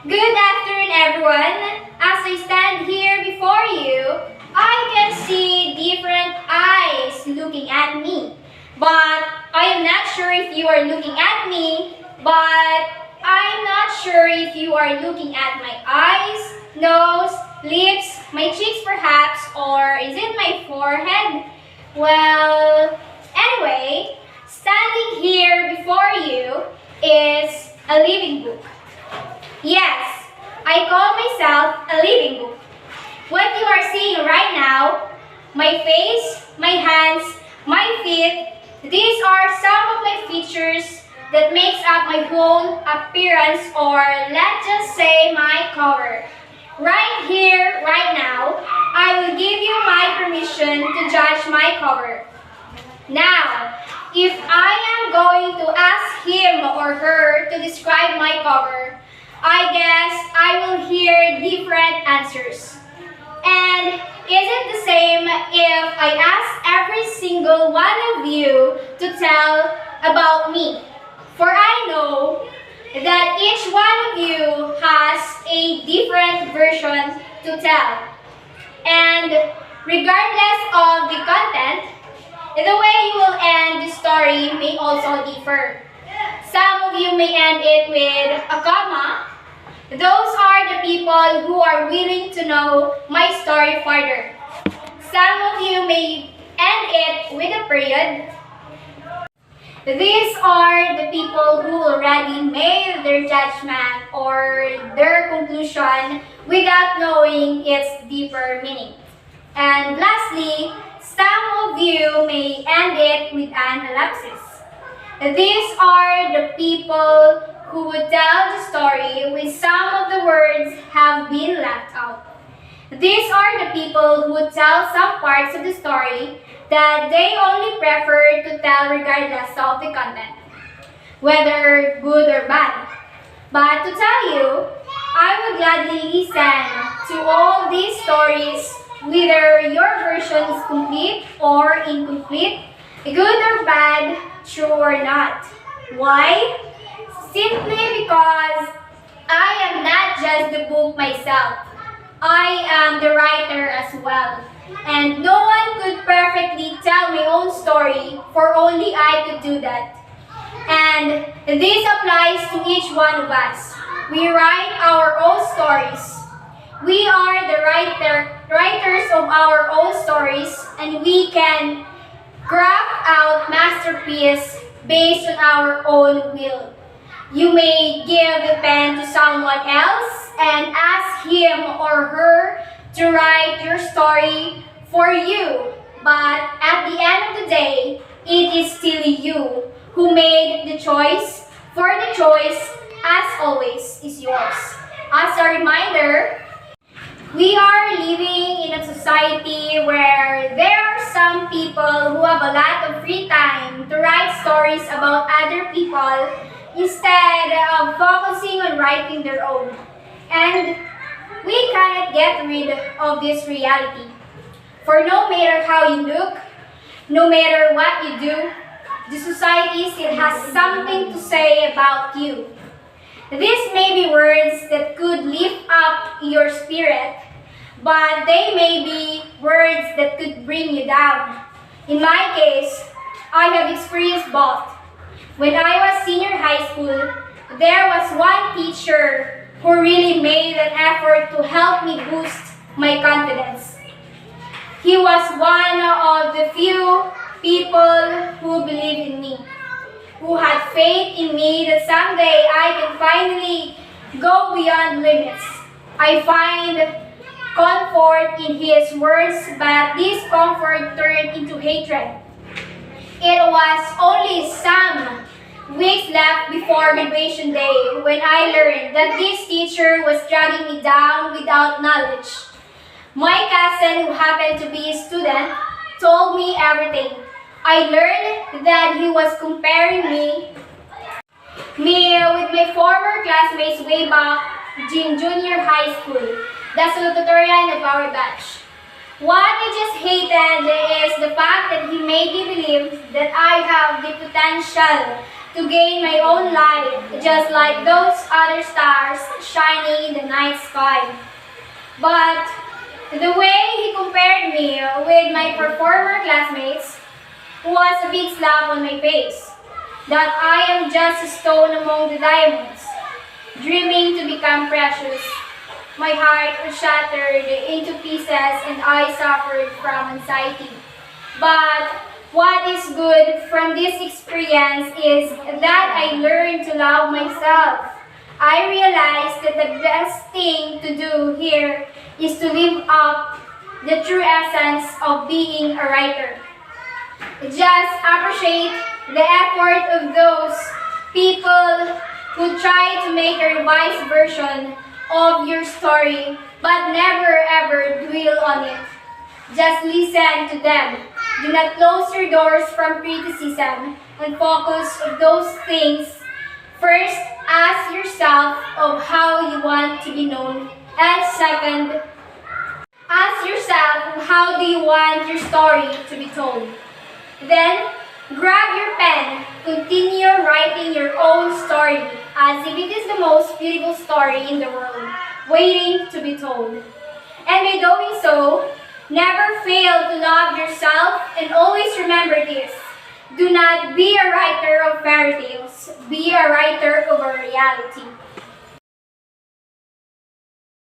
Good afternoon, everyone. As I stand here before you, I can see different eyes looking at me. But I am not sure if you are looking at me, but I'm not sure if you are looking at my eyes, nose, lips, my cheeks perhaps, or is it my forehead? Well, anyway, standing here before you is a living book. Yes, I call myself a living book. What you are seeing right now, my face, my hands, my feet, these are some of my features that makes up my whole appearance, or let's just say my cover. Right here, right now, I will give you my permission to judge my cover. Now, if I am going to ask him or her to describe my cover, I guess I will hear different answers. And is it the same if I ask every single one of you to tell about me? For I know that each one of you has a different version to tell. And regardless of the content, the way you will end the story may also differ. Some of you may end it with a comma. Those are the people who are willing to know my story further. Some of you may end it with a period. These are the people who already made their judgment or their conclusion without knowing its deeper meaning. And lastly, some of you may end it with an ellipsis. These are the people who would tell the story with some of the words have been left out. These are the people who would tell some parts of the story that they only prefer to tell regardless of the content, whether good or bad. But to tell you, I would gladly listen to all these stories, whether your version is complete or incomplete, good or bad, true or not. Why? Simply because I am not just the book myself. I am the writer as well. And no one could perfectly tell my own story, for only I could do that. And this applies to each one of us. We write our own stories. We are the writers of our own stories, and we can craft out masterpieces based on our own will. You may give the pen to someone else and ask him or her to write your story for you. But at the end of the day, it is still you who made the choice, for the choice, as always, is yours. As a reminder, we are living in a society where there are some people who have a lot of free time to write stories about other people instead of focusing on writing their own. And we cannot get rid of this reality. For no matter how you look, no matter what you do, the society still has something to say about you. These may be words that could lift up your spirit, but they may be words that could bring you down. In my case, I have experienced both. When I was senior high school, there was one teacher who really made an effort to help me boost my confidence. He was one of the few people who believed in me, who had faith in me that someday I can finally go beyond limits. I find comfort in his words, but this comfort turned into hatred. It was only some weeks left before graduation day when I learned that this teacher was dragging me down without knowledge. My cousin, who happened to be a student, told me everything. I learned that he was comparing me with my former classmates way back in junior high school, the salutatorian of our batch. What I just hated is the fact that he made me believe that I have the potential to gain my own light, just like those other stars shining in the night sky. But the way he compared me with my performer classmates was a big slap on my face. That I am just a stone among the diamonds, dreaming to become precious. My heart was shattered into pieces and I suffered from anxiety. But what is good from this experience is that I learned to love myself. I realized that the best thing to do here is to live up the true essence of being a writer. Just appreciate the effort of those people who try to make a revised version of your story but never ever dwell on it. Just listen to them. Do not close your doors from criticism and focus on those things. First, ask yourself of how you want to be known. And second, ask yourself how do you want your story to be told. Then, grab your pen, continue writing your own story as if it is the most beautiful story in the world, waiting to be told. And by doing so, never fail to love yourself and always remember this. Do not be a writer of fairy tales, be a writer of a reality.